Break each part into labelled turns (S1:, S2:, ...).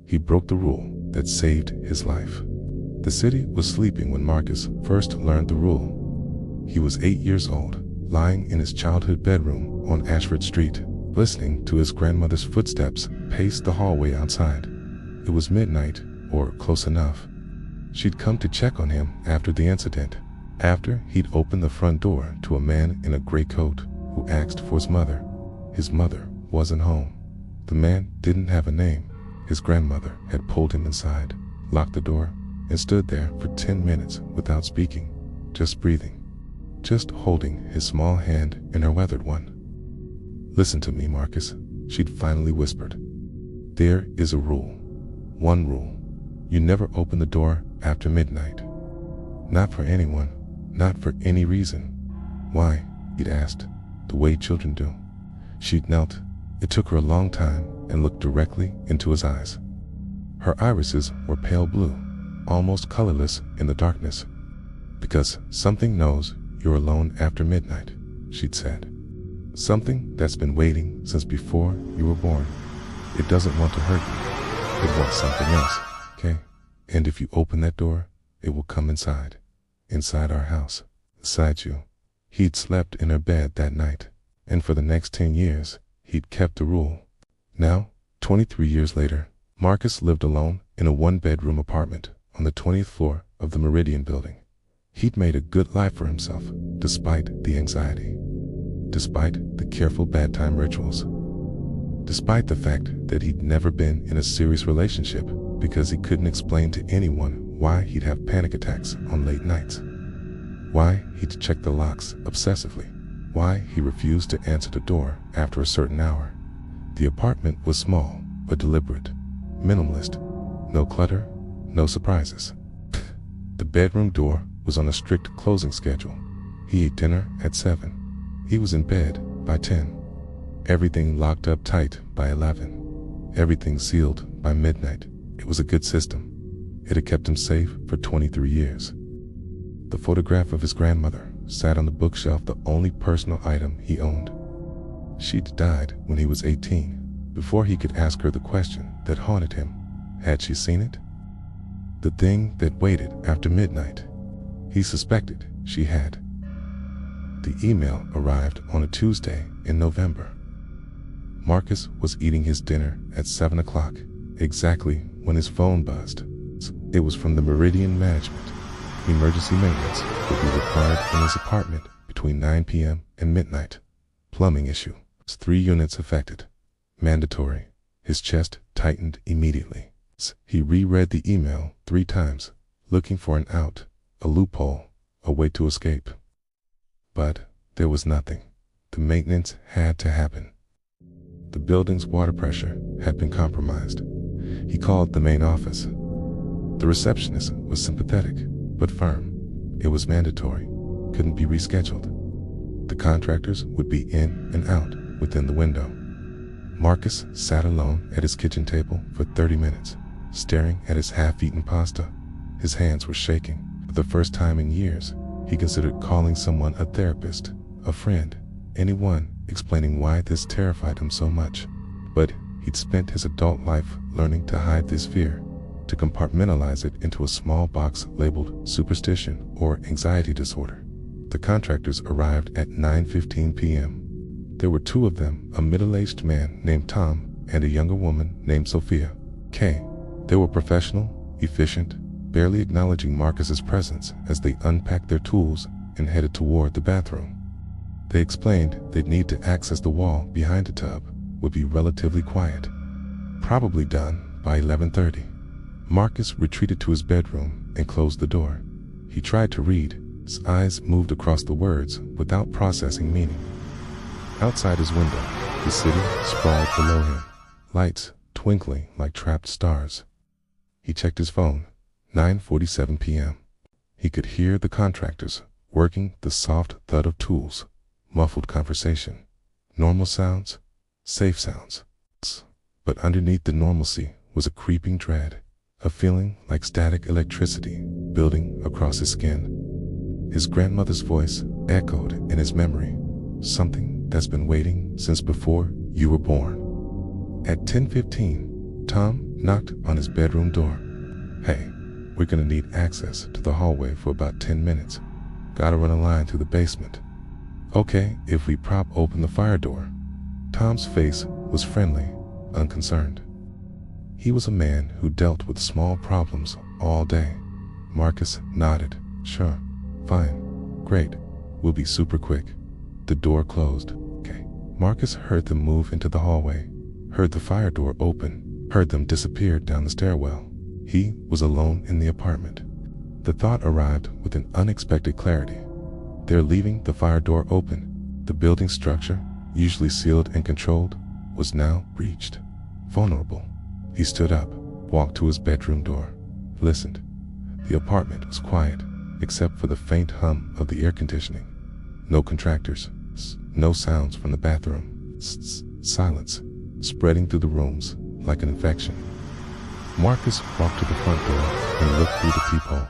S1: He broke the rule that saved his life. The city was sleeping when Marcus first learned the rule. He was 8 years old, lying in his childhood bedroom on Ashford Street, listening to his grandmother's footsteps pace the hallway outside. It was midnight, or close enough. She'd come to check on him after the incident, after he'd opened the front door to a man in a gray coat who asked for his mother. His mother wasn't home. The man didn't have a name. His grandmother had pulled him inside, locked the door, and stood there for 10 minutes without speaking, just breathing, just holding his small hand in her weathered one. "Listen to me, Marcus," she'd finally whispered. "There is a rule. One rule. You never open the door after midnight. Not for anyone, not for any reason." "Why?" he'd asked, the way children do. She'd knelt. It took her a long time and looked directly into his eyes. Her irises were pale blue, almost colorless in the darkness. "Because something knows you're alone after midnight," she'd said. "Something that's been waiting since before you were born. It doesn't want to hurt you. It wants something else, okay? And if you open that door, it will come inside our house, inside you." He'd slept in her bed that night, and for the next 10 years, he'd kept the rule. Now, 23 years later, Marcus lived alone in a one-bedroom apartment on the 20th floor of the Meridian building. He'd made a good life for himself, despite the anxiety, despite the careful bedtime rituals, despite the fact that he'd never been in a serious relationship because he couldn't explain to anyone why he'd have panic attacks on late nights, why he'd check the locks obsessively, why he refused to answer the door after a certain hour. The apartment was small but deliberate, minimalist, no clutter, no surprises. The bedroom door was on a strict closing schedule. He ate dinner at 7. He was in bed by 10. Everything locked up tight by 11. Everything sealed by midnight. It was a good system. It had kept him safe for 23 years. The photograph of his grandmother sat on the bookshelf, the only personal item he owned. She'd died when he was 18, before he could ask her the question that haunted him. Had she seen it? The thing that waited after midnight. He suspected she had. The email arrived on a Tuesday in November. Marcus was eating his dinner at 7 o'clock, exactly when his phone buzzed. It was from the Meridian management. Emergency maintenance would be required in his apartment between 9 p.m. and midnight. Plumbing issue. 3 units affected. Mandatory. His chest tightened immediately. He reread the email 3 times, looking for an out, a loophole, a way to escape. But there was nothing. The maintenance had to happen. The building's water pressure had been compromised. He called the main office. The receptionist was sympathetic, but firm. It was mandatory, couldn't be rescheduled. The contractors would be in and out within the window. Marcus sat alone at his kitchen table for 30 minutes, staring at his half-eaten pasta. His hands were shaking. For the first time in years, he considered calling someone, a therapist, a friend, anyone, explaining why this terrified him so much. But he'd spent his adult life learning to hide this fear, to compartmentalize it into a small box labeled superstition or anxiety disorder. The contractors arrived at 9:15 p.m. There were 2 of them, a middle-aged man named Tom and a younger woman named Sophia. They were professional, efficient, barely acknowledging Marcus's presence as they unpacked their tools and headed toward the bathroom. They explained they'd need to access the wall behind the tub, would be relatively quiet. Probably done by 11:30. Marcus retreated to his bedroom and closed the door. He tried to read. His eyes moved across the words without processing meaning. Outside his window, the city sprawled below him, lights twinkling like trapped stars. He checked his phone. 9:47 p.m. He could hear the contractors working, the soft thud of tools, muffled conversation, normal sounds, safe sounds. But underneath the normalcy was a creeping dread, a feeling like static electricity building across his skin. His grandmother's voice echoed in his memory, something that's been waiting since before you were born. At 10:15, Tom knocked on his bedroom door. "Hey, we're gonna need access to the hallway for about 10 minutes. Gotta run a line through the basement." "Okay, if we prop open the fire door." Tom's face was friendly, unconcerned. He was a man who dealt with small problems all day. Marcus nodded. "Sure, fine, great, we'll be super quick." The door closed. "Okay." Marcus heard them move into the hallway, heard the fire door open, heard them disappear down the stairwell. He was alone in the apartment. The thought arrived with an unexpected clarity. They're leaving the fire door open. The building structure, usually sealed and controlled, was now breached. Vulnerable. He stood up, walked to his bedroom door, listened. The apartment was quiet, except for the faint hum of the air conditioning. No contractors, no sounds from the bathroom. Silence, spreading through the rooms like an infection. Marcus walked to the front door and looked through the peephole.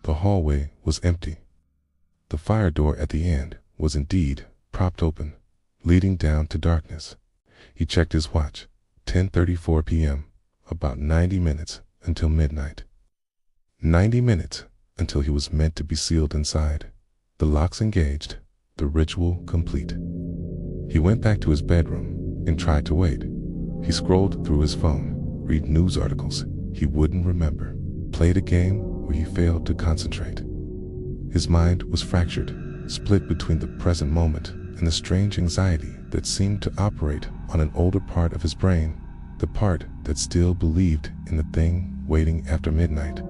S1: The hallway was empty. The fire door at the end was indeed propped open, leading down to darkness. He checked his watch. 10:34 p.m., about 90 minutes until midnight. 90 minutes until he was meant to be sealed inside. The locks engaged, the ritual complete. He went back to his bedroom and tried to wait. He scrolled through his phone, read news articles he wouldn't remember, played a game where he failed to concentrate. His mind was fractured, split between the present moment and the strange anxiety that seemed to operate on an older part of his brain, the part that still believed in the thing waiting after midnight.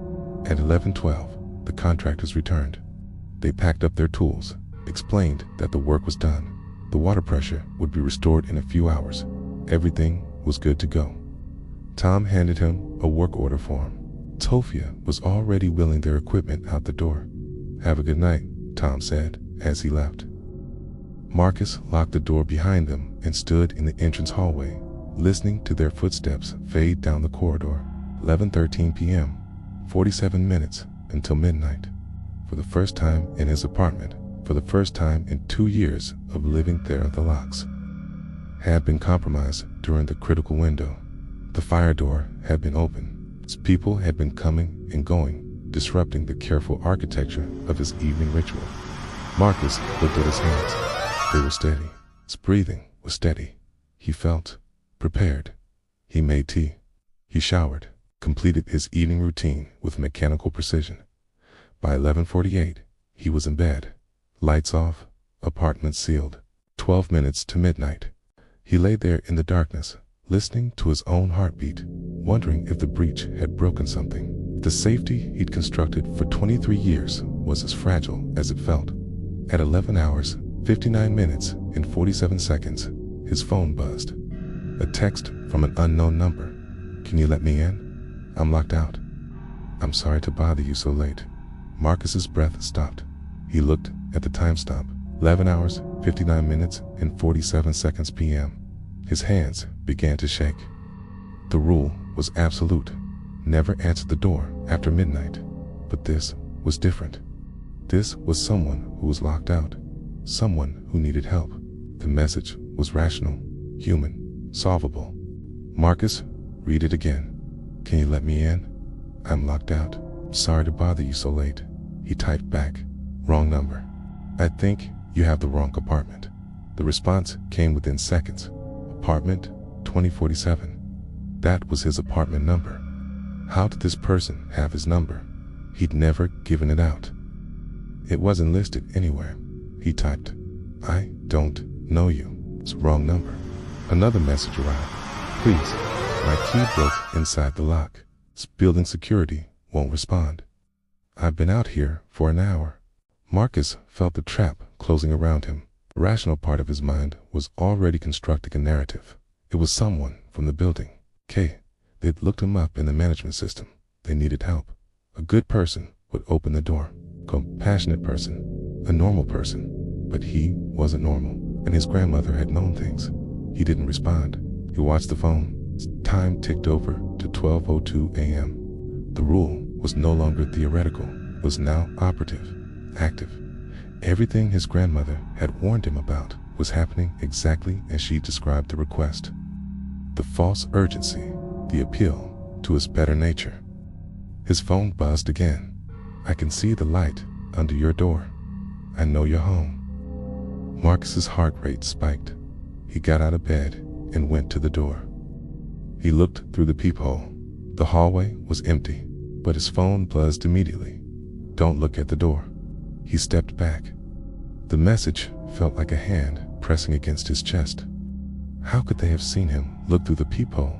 S1: At 11:12, the contractors returned. They packed up their tools, explained that the work was done. The water pressure would be restored in a few hours. Everything was good to go. Tom handed him a work order form. Tofia was already wheeling their equipment out the door. "Have a good night," Tom said as he left. Marcus locked the door behind them and stood in the entrance hallway, listening to their footsteps fade down the corridor. 11:13 p.m., 47 minutes until midnight. For the first time in his apartment, for the first time in 2 years of living there, the locks had been compromised during the critical window. The fire door had been open. Its people had been coming and going, disrupting the careful architecture of his evening ritual. Marcus looked at his hands. They were steady. His breathing was steady. He felt prepared. He made tea. He showered, completed his evening routine with mechanical precision. By 11:48, he was in bed. Lights off, apartment sealed. 12 minutes to midnight. He lay there in the darkness, listening to his own heartbeat, wondering if the breach had broken something. The safety he'd constructed for 23 years was as fragile as it felt. At 11 hours, 59 minutes and 47 seconds, his phone buzzed. A text from an unknown number. "Can you let me in? I'm locked out. I'm sorry to bother you so late." Marcus's breath stopped. He looked at the timestamp. 11 hours, 59 minutes and 47 seconds p.m. His hands began to shake. The rule was absolute. Never answer the door after midnight. But this was different. This was someone who was locked out. Someone who needed help. The message was rational, human, solvable. "Marcus, read it again. Can you let me in? I'm locked out. Sorry to bother you so late." He typed back, "Wrong number. I think you have the wrong apartment." The response came within seconds. Apartment 2047. That was his apartment number. How did this person have his number? He'd never given it out. It wasn't listed anywhere. He typed, "I don't know you. It's wrong number." Another message arrived. "Please, my key broke inside the lock. This building security won't respond. I've been out here for an hour." Marcus felt the trap closing around him. The rational part of his mind was already constructing a narrative. It was someone from the building. They'd looked him up in the management system. They needed help. A good person would open the door. Compassionate person. A normal person. But he wasn't normal, and his grandmother had known things. He didn't respond. He watched the phone. Time ticked over to 12:02 a.m. The rule was no longer theoretical. It was now operative, active. Everything his grandmother had warned him about was happening exactly as she described the request. The false urgency, the appeal, to his better nature. His phone buzzed again. "I can see the light under your door. I know you're home." Marcus's heart rate spiked. He got out of bed and went to the door. He looked through the peephole. The hallway was empty, but his phone buzzed immediately. "Don't look at the door." He stepped back. The message felt like a hand pressing against his chest. How could they have seen him look through the peephole?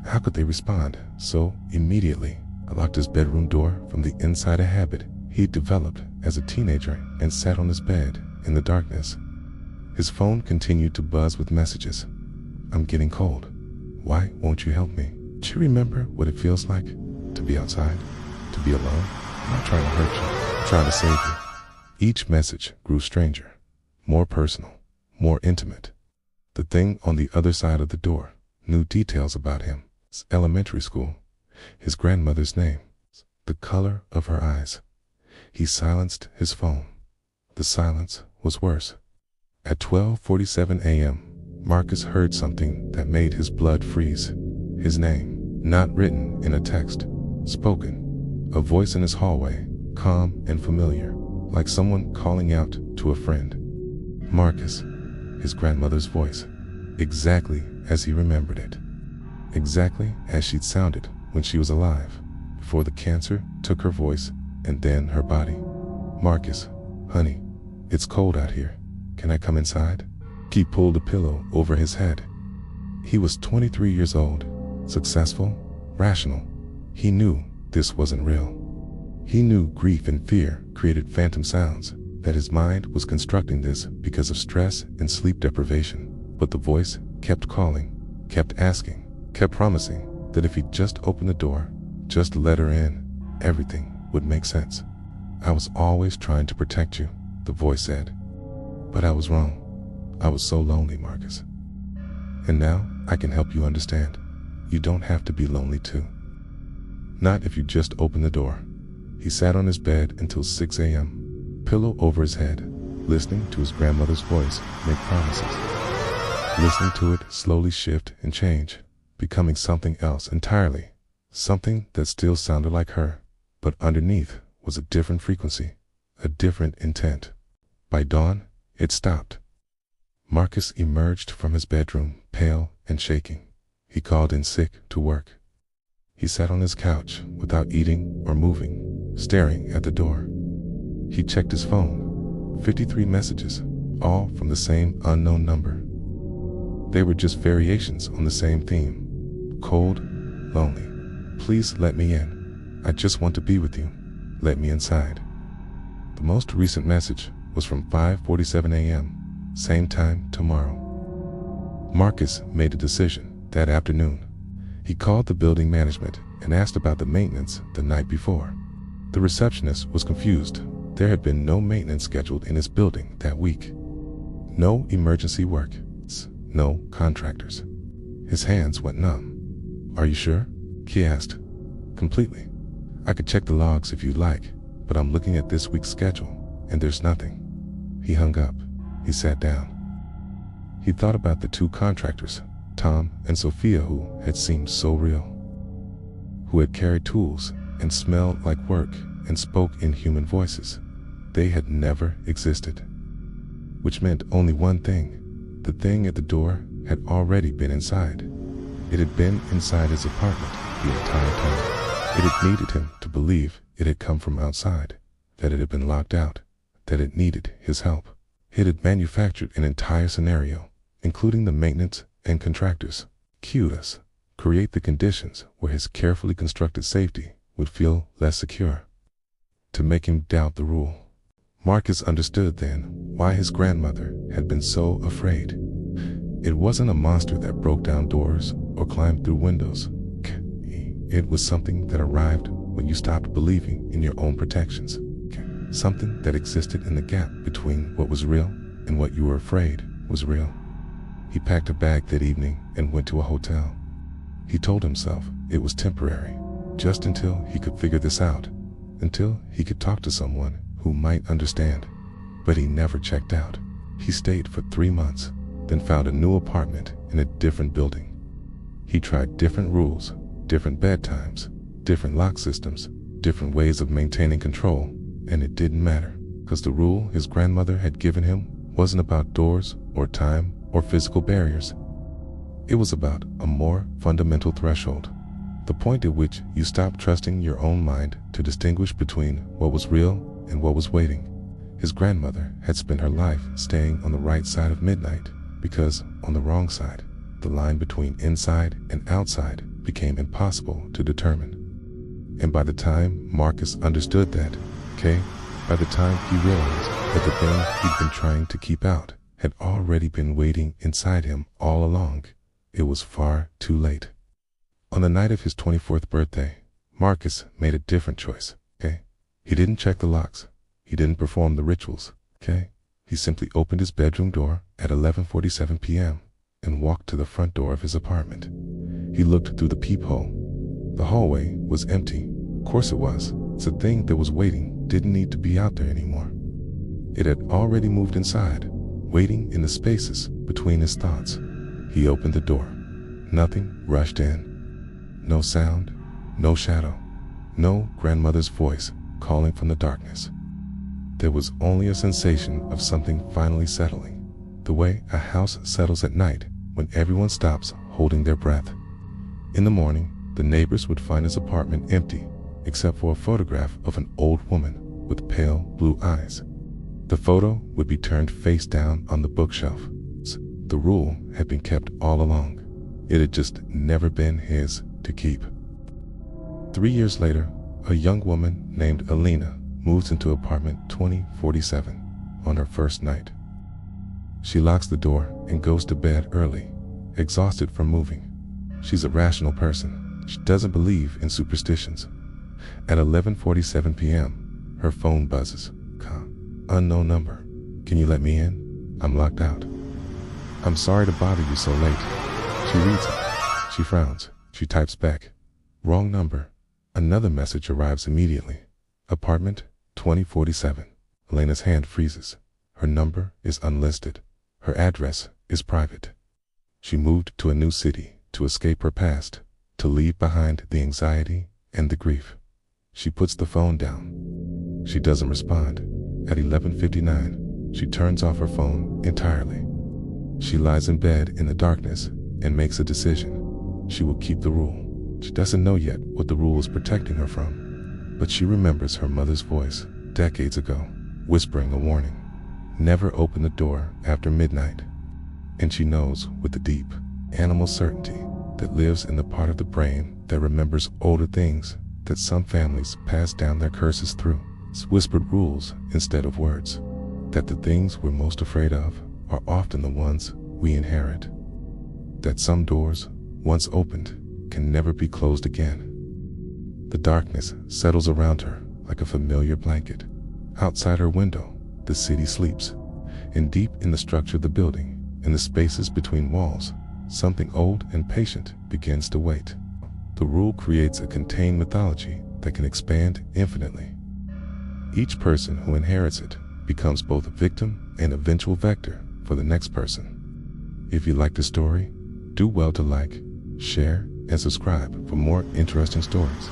S1: How could they respond so immediately? I locked his bedroom door from the inside, a habit he'd developed as a teenager, and sat on his bed in the darkness. His phone continued to buzz with messages. "I'm getting cold. Why won't you help me? Do you remember what it feels like to be outside, to be alone? I'm not trying to hurt you, I'm trying to save you." Each message grew stranger, more personal, more intimate. The thing on the other side of the door knew details about him: his elementary school, his grandmother's name, the color of her eyes. He silenced his phone. The silence was worse. At 12:47 a.m., Marcus heard something that made his blood freeze. His name, not written in a text, spoken. A voice in his hallway, calm and familiar, like someone calling out to a friend. Marcus, his grandmother's voice, exactly as he remembered it. Exactly as she'd sounded when she was alive, before the cancer took her voice and then her body. "Marcus, honey, it's cold out here. Can I come inside?" He pulled a pillow over his head. He was 23 years old, successful, rational. He knew this wasn't real. He knew grief and fear created phantom sounds, that his mind was constructing this because of stress and sleep deprivation. But the voice kept calling, kept asking, kept promising that if he just opened the door, just let her in, everything would make sense. "I was always trying to protect you," the voice said. "But I was wrong. I was so lonely, Marcus. And now I can help you understand. You don't have to be lonely too. Not if you just open the door." He sat on his bed until 6 a.m., pillow over his head, listening to his grandmother's voice make promises. Listening to it slowly shift and change, becoming something else entirely. Something that still sounded like her, but underneath was a different frequency, a different intent. By dawn, it stopped. Marcus emerged from his bedroom, pale and shaking. He called in sick to work. He sat on his couch without eating or moving, staring at the door. He checked his phone. 53 messages, all from the same unknown number. They were just variations on the same theme. Cold, lonely. Please let me in. I just want to be with you. Let me inside. The most recent message was from 5:47 a.m., same time tomorrow. Marcus made a decision that afternoon. He called the building management and asked about the maintenance the night before. The receptionist was confused. There had been no maintenance scheduled in his building that week. No emergency work, no contractors. His hands went numb. "Are you sure?" he asked. "Completely. I could check the logs if you'd like, but I'm looking at this week's schedule, and there's nothing." He hung up. He sat down. He thought about the two contractors, Tom and Sophia, who had seemed so real, who had carried tools and smelled like work and spoke in human voices. They had never existed. Which meant only one thing. The thing at the door had already been inside. It had been inside his apartment the entire time. It had needed him to believe it had come from outside, that it had been locked out, that it needed his help. It had manufactured an entire scenario, including the maintenance and contractors, cued us, create the conditions where his carefully constructed safety would feel less secure, to make him doubt the rule. Marcus understood then why his grandmother had been so afraid. It wasn't a monster that broke down doors or climbed through windows. It was something that arrived when you stopped believing in your own protections. Something that existed in the gap between what was real and what you were afraid was real. He packed a bag that evening and went to a hotel. He told himself it was temporary, just until he could figure this out, until he could talk to someone who might understand. But he never checked out. He stayed for 3 months, then found a new apartment in a different building. He tried different rules, different bedtimes, different lock systems, different ways of maintaining control, and it didn't matter, because the rule his grandmother had given him wasn't about doors or time or physical barriers. It was about a more fundamental threshold, the point at which you stopped trusting your own mind to distinguish between what was real and what was waiting. His grandmother had spent her life staying on the right side of midnight, because on the wrong side, the line between inside and outside became impossible to determine. And by the time Marcus understood that, by the time he realized that the thing he'd been trying to keep out had already been waiting inside him all along, it was far too late. On the night of his 24th birthday, Marcus made a different choice, He didn't check the locks. He didn't perform the rituals, He simply opened his bedroom door at 11:47 p.m. and walked to the front door of his apartment. He looked through the peephole. The hallway was empty. Of course it was. The thing that was waiting didn't need to be out there anymore. It had already moved inside, waiting in the spaces between his thoughts. He opened the door. Nothing rushed in. No sound, no shadow, no grandmother's voice calling from the darkness. There was only a sensation of something finally settling, the way a house settles at night when everyone stops holding their breath. In the morning, the neighbors would find his apartment empty, except for a photograph of an old woman with pale blue eyes. The photo would be turned face down on the bookshelf. The rule had been kept all along. It had just never been his to keep. 3 years later, a young woman named Alina moves into apartment 2047 on her first night. She locks the door and goes to bed early, exhausted from moving. She's a rational person. She doesn't believe in superstitions. At 11:47 p.m., her phone buzzes. Unknown number. Can you let me in? I'm locked out. I'm sorry to bother you so late. She reads it. She frowns. She types back. Wrong number. Another message arrives immediately. Apartment 2047. Elena's hand freezes. Her number is unlisted. Her address is private. She moved to a new city to escape her past, to leave behind the anxiety and the grief. She puts the phone down. She doesn't respond. At 11:59, she turns off her phone entirely. She lies in bed in the darkness and makes a decision. She will keep the rule. She doesn't know yet what the rule is protecting her from, but she remembers her mother's voice decades ago, whispering a warning. Never open the door after midnight. And she knows with the deep, animal certainty that lives in the part of the brain that remembers older things that some families pass down their curses through. It's whispered rules instead of words. That the things we're most afraid of are often the ones we inherit. That some doors, once opened, can never be closed again. The darkness settles around her like a familiar blanket. Outside her window, the city sleeps. And deep in the structure of the building, in the spaces between walls, something old and patient begins to wait. The rule creates a contained mythology that can expand infinitely. Each person who inherits it becomes both a victim and eventual vector for the next person. If you like the story, do well to like, share, and subscribe for more interesting stories.